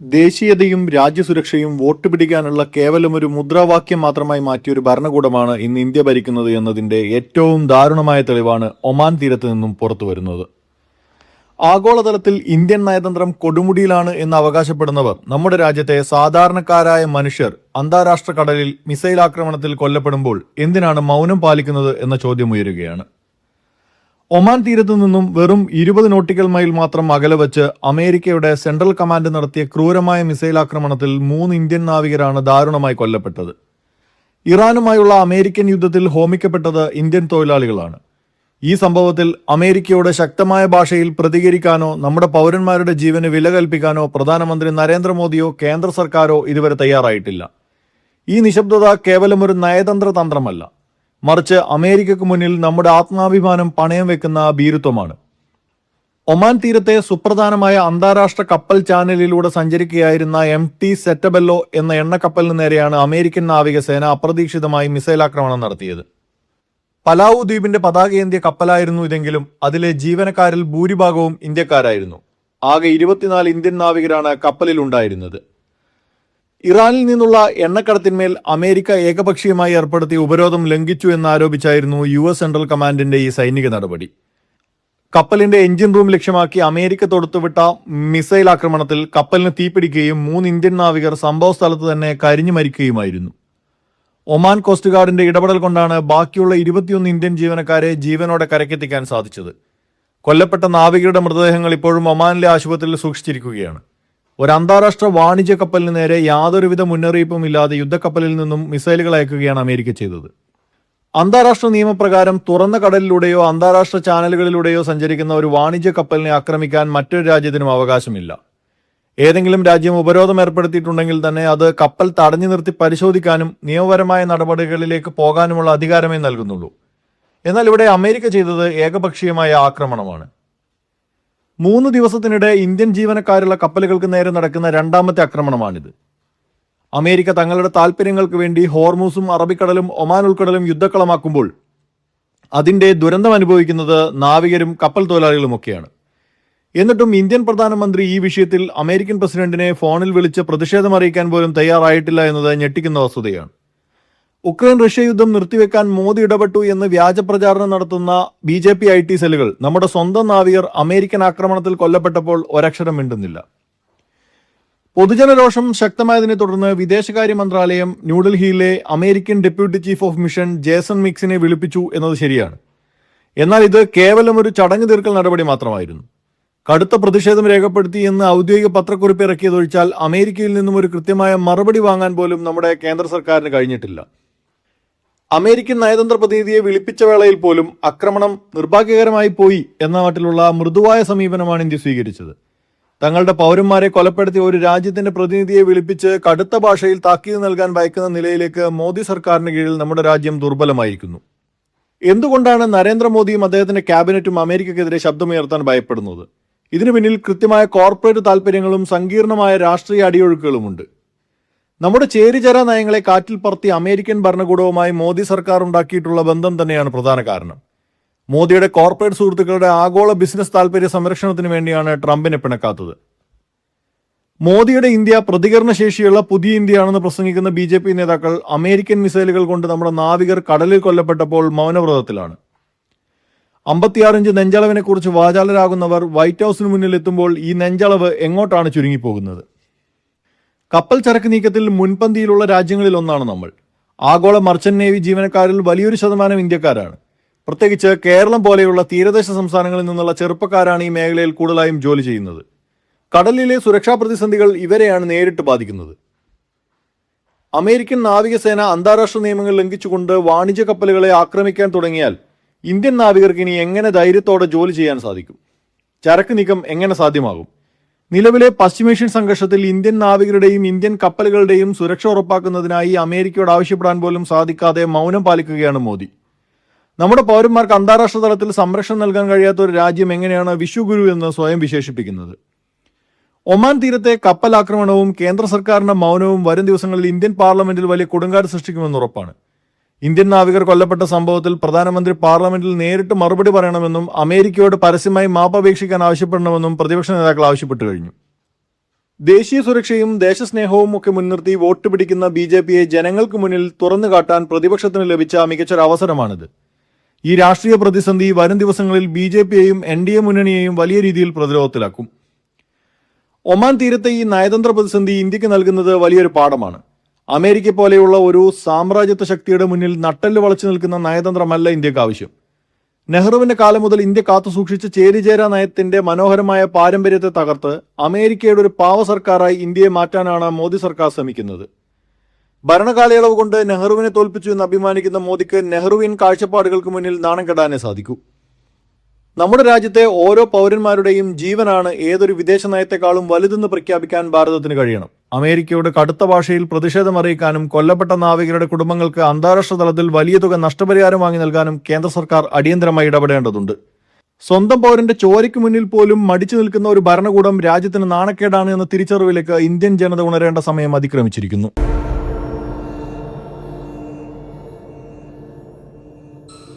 ദേശീയതയും രാജ്യസുരക്ഷയും vote പിടിക്കാനുള്ള കേവലം ഒരു മുദ്രാവാക്യം മാത്രമായി മാറ്റിയൊരു ഭരണകൂടമാണ് ഇന്ന് ഇന്ത്യ ഭരിക്കുന്നത് എന്നതിന്റെ ഏറ്റവും ദാരുണമായ തെളിവാണ് ഒമാൻ തീരത്ത് നിന്നും പുറത്തുവരുന്നത്. ആഗോളതലത്തിൽ ഇന്ത്യൻ നയതന്ത്രം കൊടുമുടിയിലാണ് എന്ന് അവകാശപ്പെടുന്നവർ നമ്മുടെ രാജ്യത്തെ സാധാരണക്കാരായ മനുഷ്യർ അന്താരാഷ്ട്ര കടലിൽ മിസൈൽ ആക്രമണത്തിൽ കൊല്ലപ്പെടുമ്പോൾ എന്തിനാണ് മൗനം പാലിക്കുന്നത് എന്ന ചോദ്യം ഉയരുകയാണ്. ഒമാൻ തീരത്തു നിന്നും വെറും 20 നോട്ടിക്കൽ മൈൽ മാത്രം അകലെ വെച്ച് അമേരിക്കയുടെ സെൻട്രൽ കമാൻഡ് നടത്തിയ ക്രൂരമായ മിസൈൽ ആക്രമണത്തിൽ 3 ഇന്ത്യൻ നാവികരാണ് ദാരുണമായി കൊല്ലപ്പെട്ടത്. ഇറാനുമായുള്ള അമേരിക്കൻ യുദ്ധത്തിൽ ഹോമിക്കപ്പെട്ടത് ഇന്ത്യൻ തൊഴിലാളികളാണ്. ഈ സംഭവത്തിൽ അമേരിക്കയോട് ശക്തമായ ഭാഷയിൽ പ്രതികരിക്കാനോ നമ്മുടെ പൗരന്മാരുടെ ജീവന് വില കൽപ്പിക്കാനോ പ്രധാനമന്ത്രി നരേന്ദ്രമോദിയോ കേന്ദ്ര സർക്കാരോ ഇതുവരെ തയ്യാറായിട്ടില്ല. ഈ നിശബ്ദത കേവലം ഒരു നയതന്ത്ര തന്ത്രമല്ല, മറിച്ച് അമേരിക്കക്ക് മുന്നിൽ നമ്മുടെ ആത്മാഭിമാനം പണയം വെക്കുന്ന ഭീരുത്വമാണ്. ഒമാൻ തീരത്തെ സുപ്രധാനമായ അന്താരാഷ്ട്ര കപ്പൽ ചാനലിലൂടെ സഞ്ചരിക്കുകയായിരുന്ന MT സെറ്റബെല്ലോ എന്ന എണ്ണക്കപ്പലിന് നേരെയാണ് അമേരിക്കൻ നാവികസേന അപ്രതീക്ഷിതമായി മിസൈൽ ആക്രമണം നടത്തിയത്. പലാവു ദ്വീപിന്റെ പതാകയേന്തിയ കപ്പലായിരുന്നു ഇതെങ്കിലും അതിലെ ജീവനക്കാരിൽ ഭൂരിഭാഗവും ഇന്ത്യക്കാരായിരുന്നു. ആകെ 24 ഇന്ത്യൻ നാവികരാണ് കപ്പലിൽ ഉണ്ടായിരുന്നത്. ഇറാനിൽ നിന്നുള്ള എണ്ണക്കടത്തിന്മേൽ അമേരിക്ക ഏകപക്ഷീയമായി ഏർപ്പെടുത്തിയ ഉപരോധം ലംഘിച്ചു എന്നാരോപിച്ചായിരുന്നു US സെൻട്രൽ കമാൻഡിന്റെ ഈ സൈനിക നടപടി. കപ്പലിന്റെ എഞ്ചിൻ റൂം ലക്ഷ്യമാക്കി അമേരിക്ക തൊടുത്തുവിട്ട മിസൈൽ ആക്രമണത്തിൽ കപ്പലിന് തീപിടിക്കുകയും 3 ഇന്ത്യൻ നാവികർ സംഭവ സ്ഥലത്ത് തന്നെ കരിഞ്ഞു മരിക്കുകയുമായിരുന്നു. ഒമാൻ കോസ്റ്റ് ഗാർഡിന്റെ ഇടപെടൽ കൊണ്ടാണ് ബാക്കിയുള്ള 21 ഇന്ത്യൻ ജീവനക്കാരെ ജീവനോടെ കരക്കെത്തിക്കാൻ സാധിച്ചത്. കൊല്ലപ്പെട്ട നാവികരുടെ മൃതദേഹങ്ങൾ ഇപ്പോഴും ഒമാനിലെ ആശുപത്രിയിൽ സൂക്ഷിച്ചിരിക്കുകയാണ്. ഒരു അന്താരാഷ്ട്ര വാണിജ്യ കപ്പലിന് നേരെ യാതൊരുവിധ മുന്നറിയിപ്പും ഇല്ലാതെ യുദ്ധക്കപ്പലിൽ നിന്നും മിസൈലുകൾ അയക്കുകയാണ് അമേരിക്ക ചെയ്തത്. അന്താരാഷ്ട്ര നിയമപ്രകാരം തുറന്ന കടലിലൂടെയോ അന്താരാഷ്ട്ര ചാനലുകളിലൂടെയോ സഞ്ചരിക്കുന്ന ഒരു വാണിജ്യ കപ്പലിനെ ആക്രമിക്കാൻ മറ്റൊരു രാജ്യത്തിനും അവകാശമില്ല. ഏതെങ്കിലും രാജ്യം ഉപരോധം ഏർപ്പെടുത്തിയിട്ടുണ്ടെങ്കിൽ തന്നെ അത് കപ്പൽ തടഞ്ഞു നിർത്തി പരിശോധിക്കാനും നിയമപരമായ നടപടികളിലേക്ക് പോകാനുമുള്ള അധികാരമേ നൽകുന്നുള്ളൂ. എന്നാൽ ഇവിടെ അമേരിക്ക ചെയ്തത് ഏകപക്ഷീയമായ ആക്രമണമാണ്. 3 ദിവസത്തിനിടെ ഇന്ത്യൻ ജീവനക്കാരുള്ള കപ്പലുകൾക്ക് നേരെ നടക്കുന്ന രണ്ടാമത്തെ ആക്രമണമാണിത്. അമേരിക്ക തങ്ങളുടെ താൽപ്പര്യങ്ങൾക്ക് വേണ്ടി ഹോർമൂസും അറബിക്കടലും ഒമാൻ ഉൾക്കടലും യുദ്ധക്കളമാക്കുമ്പോൾ അതിന്റെ ദുരന്തം അനുഭവിക്കുന്നത് നാവികരും കപ്പൽ തൊഴിലാളികളുമൊക്കെയാണ്. എന്നിട്ടും ഇന്ത്യൻ പ്രധാനമന്ത്രി ഈ വിഷയത്തിൽ അമേരിക്കൻ പ്രസിഡന്റിനെ ഫോണിൽ വിളിച്ച് പ്രതിഷേധം അറിയിക്കാൻ പോലും തയ്യാറായിട്ടില്ല എന്നത് ഞെട്ടിക്കുന്ന വസ്തുതയാണ്. ഉക്രൈൻ റഷ്യ യുദ്ധം നിർത്തിവെക്കാൻ മോദി ഇടപെട്ടു എന്ന് വ്യാജപ്രചാരണം നടത്തുന്ന BJP IT സെല്ലുകൾ നമ്മുടെ സ്വന്തം നാവികർ അമേരിക്കൻ ആക്രമണത്തിൽ കൊല്ലപ്പെട്ടപ്പോൾ ഒരക്ഷരം മിണ്ടുന്നില്ല. പൊതുജനരോഷം ശക്തമായതിനെ തുടർന്ന് വിദേശകാര്യ മന്ത്രാലയം ന്യൂഡൽഹിയിലെ American deputy chief of mission Jason മിക്സിനെ വിളിപ്പിച്ചു എന്നത് ശരിയാണ്. എന്നാൽ ഇത് കേവലം ഒരു ചടങ്ങ് തീർക്കൽ നടപടി മാത്രമായിരുന്നു. കടുത്ത പ്രതിഷേധം രേഖപ്പെടുത്തി എന്ന് ഔദ്യോഗിക പത്രക്കുറിപ്പ് ഇറക്കിയതൊഴിച്ചാൽ അമേരിക്കയിൽ നിന്നും ഒരു കൃത്യമായ മറുപടി വാങ്ങാൻ പോലും നമ്മുടെ കേന്ദ്ര സർക്കാരിന് കഴിഞ്ഞിട്ടില്ല. അമേരിക്കൻ നയതന്ത്ര പ്രതിനിധിയെ വിളിപ്പിച്ച വേളയിൽ പോലും ആക്രമണം നിർഭാഗ്യകരമായി പോയി എന്ന മട്ടിലുള്ള മൃദുവായ സമീപനമാണ് ഇന്ത്യ സ്വീകരിച്ചത്. തങ്ങളുടെ പൗരന്മാരെ കൊലപ്പെടുത്തിയ ഒരു രാജ്യത്തിന്റെ പ്രതിനിധിയെ വിളിപ്പിച്ച് കടുത്ത ഭാഷയിൽ താക്കീത് നൽകാൻ ഭയക്കുന്ന നിലയിലേക്ക് മോദി സർക്കാരിന് കീഴിൽ നമ്മുടെ രാജ്യം ദുർബലമായിരിക്കുന്നു. എന്തുകൊണ്ടാണ് നരേന്ദ്രമോദിയും അദ്ദേഹത്തിന്റെ ക്യാബിനറ്റും അമേരിക്കക്കെതിരെ ശബ്ദമുയർത്താൻ ഭയപ്പെടുന്നത്? ഇതിനു പിന്നിൽ കൃത്യമായ കോർപ്പറേറ്റ് താൽപ്പര്യങ്ങളും സങ്കീർണമായ രാഷ്ട്രീയ അടിയൊഴുക്കുകളുമുണ്ട്. നമ്മുടെ ചേരിചേരാ നയങ്ങളെ കാറ്റിൽ പറത്തി അമേരിക്കൻ ഭരണകൂടവുമായി മോദി സർക്കാർ ഉണ്ടാക്കിയിട്ടുള്ള ബന്ധം തന്നെയാണ് പ്രധാന കാരണം. മോദിയുടെ കോർപ്പറേറ്റ് സുഹൃത്തുക്കളുടെ ആഗോള ബിസിനസ് താൽപര്യ സംരക്ഷണത്തിന് വേണ്ടിയാണ് ട്രംപിനെ പിണക്കാത്തത്. മോദിയുടെ ഇന്ത്യ പ്രതികരണശേഷിയുള്ള പുതിയ ഇന്ത്യയാണെന്ന് പ്രസംഗിക്കുന്ന BJP നേതാക്കൾ അമേരിക്കൻ മിസൈലുകൾ കൊണ്ട് നമ്മുടെ നാവികർ കടലിൽ കൊല്ലപ്പെട്ടപ്പോൾ മൗനവ്രതത്തിലാണ്. 56 ഇഞ്ച് നെഞ്ചളവിനെ കുറിച്ച് വാചാലരാകുന്നവർ വൈറ്റ് ഹൗസിന് മുന്നിൽ എത്തുമ്പോൾ ഈ നെഞ്ചളവ് എങ്ങോട്ടാണ് ചുരുങ്ങിപ്പോകുന്നത്? കപ്പൽ ചരക്ക് നീക്കത്തിൽ മുൻപന്തിയിലുള്ള രാജ്യങ്ങളിൽ ഒന്നാണ് നമ്മൾ. ആഗോള മർച്ചന്റ് നേവി ജീവനക്കാരിൽ വലിയൊരു ശതമാനം ഇന്ത്യക്കാരാണ്. പ്രത്യേകിച്ച് കേരളം പോലെയുള്ള തീരദേശ സംസ്ഥാനങ്ങളിൽ നിന്നുള്ള ചെറുപ്പക്കാരാണ് ഈ മേഖലയിൽ കൂടുതലായും ജോലി ചെയ്യുന്നത്. കടലിലെ സുരക്ഷാ പ്രതിസന്ധികൾ ഇവരെയാണ് നേരിട്ട് ബാധിക്കുന്നത്. അമേരിക്കൻ നാവികസേന അന്താരാഷ്ട്ര നിയമങ്ങൾ ലംഘിച്ചുകൊണ്ട് വാണിജ്യ കപ്പലുകളെ ആക്രമിക്കാൻ തുടങ്ങിയാൽ ഇന്ത്യൻ നാവികർക്ക് ഇനി എങ്ങനെ ധൈര്യത്തോടെ ജോലി ചെയ്യാൻ സാധിക്കും? ചരക്ക് നീക്കം എങ്ങനെ സാധ്യമാകും? നിലവിലെ പശ്ചിമേഷ്യൻ സംഘർഷത്തിൽ ഇന്ത്യൻ നാവികരുടെയും ഇന്ത്യൻ കപ്പലുകളുടെയും സുരക്ഷ ഉറപ്പാക്കുന്നതിനായി അമേരിക്കയോട് ആവശ്യപ്പെടാൻ പോലും സാധിക്കാതെ മൗനം പാലിക്കുകയാണ് മോദി. നമ്മുടെ പൗരന്മാർക്ക് അന്താരാഷ്ട്ര തലത്തിൽ സംരക്ഷണം നൽകാൻ കഴിയാത്ത ഒരു രാജ്യം എങ്ങനെയാണ് വിശ്വഗുരു എന്ന് സ്വയം വിശേഷിപ്പിക്കുന്നത്? ഒമാൻ തീരത്തെ കപ്പൽ ആക്രമണവും കേന്ദ്ര സർക്കാരിന്റെ മൗനവും വരും ദിവസങ്ങളിൽ ഇന്ത്യൻ പാർലമെന്റിൽ വലിയ കൊടുങ്കാറ്റ് സൃഷ്ടിക്കുമെന്ന് ഉറപ്പാണ്. ഇന്ത്യൻ നാവികർ കൊല്ലപ്പെട്ട സംഭവത്തിൽ പ്രധാനമന്ത്രി പാർലമെന്റിൽ നേരിട്ട് മറുപടി പറയണമെന്നും അമേരിക്കയോട് പരസ്യമായി മാപ്പപേക്ഷിക്കാൻ ആവശ്യപ്പെടണമെന്നും പ്രതിപക്ഷ നേതാക്കൾ ആവശ്യപ്പെട്ടു കഴിഞ്ഞു. ദേശീയ സുരക്ഷയും ദേശസ്നേഹവും ഒക്കെ മുൻനിർത്തി വോട്ട് പിടിക്കുന്ന BJPയെ ജനങ്ങൾക്ക് മുന്നിൽ തുറന്നു കാട്ടാൻ പ്രതിപക്ഷത്തിന് ലഭിച്ച മികച്ചൊരു അവസരമാണിത്. ഈ രാഷ്ട്രീയ പ്രതിസന്ധി വരും ദിവസങ്ങളിൽ BJPയെയും NDA മുന്നണിയെയും വലിയ രീതിയിൽ പ്രതിരോധത്തിലാക്കും. ഒമാൻ തീരത്തെ ഈ നയതന്ത്ര പ്രതിസന്ധി ഇന്ത്യക്ക് നൽകുന്നത് വലിയൊരു പാഠമാണ്. അമേരിക്ക പോലെയുള്ള ഒരു സാമ്രാജ്യത്വ ശക്തിയുടെ മുന്നിൽ നട്ടെല്ല് വളച്ചു നിൽക്കുന്ന നയതന്ത്രമല്ല ഇന്ത്യക്ക് ആവശ്യം. നെഹ്റുവിന്റെ കാലം മുതൽ ഇന്ത്യ കാത്തുസൂക്ഷിച്ച ചേരിചേരാ നയത്തിന്റെ മനോഹരമായ പാരമ്പര്യത്തെ തകർത്ത് അമേരിക്കയുടെ ഒരു പാവ സർക്കാരായി ഇന്ത്യയെ മാറ്റാനാണ് മോദി സർക്കാർ ശ്രമിക്കുന്നത്. ഭരണകാലയളവ് കൊണ്ട് നെഹ്റുവിനെ തോൽപ്പിച്ചു എന്ന് അഭിമാനിക്കുന്ന മോദിക്ക് നെഹ്റുവിൻ കാഴ്ചപ്പാടുകൾക്ക് മുന്നിൽ നാണം കെടാനേ സാധിക്കൂ. നമ്മുടെ രാജ്യത്തെ ഓരോ പൗരന്മാരുടെയും ജീവനാണ് ഏതൊരു വിദേശ നയത്തെക്കാളും വലുതെന്ന് പ്രഖ്യാപിക്കാൻ ഭാരതത്തിന് കഴിയണം. അമേരിക്കയുടെ കടുത്ത ഭാഷയിൽ പ്രതിഷേധം അറിയിക്കാനും കൊല്ലപ്പെട്ട നാവികരുടെ കുടുംബങ്ങൾക്ക് അന്താരാഷ്ട്ര തലത്തിൽ വലിയ തുക നഷ്ടപരിഹാരം വാങ്ങി നൽകാനും കേന്ദ്ര സർക്കാർ അടിയന്തരമായി ഇടപെടേണ്ടതുണ്ട്. സ്വന്തം പൗരന്റെ ചോരയ്ക്ക് മുന്നിൽ പോലും മടിച്ചു നിൽക്കുന്ന ഒരു ഭരണകൂടം രാജ്യത്തിന് നാണക്കേടാണ് എന്ന തിരിച്ചറിവിലേക്ക് ഇന്ത്യൻ ജനത ഉണരേണ്ട സമയം അതിക്രമിച്ചിരിക്കുന്നു.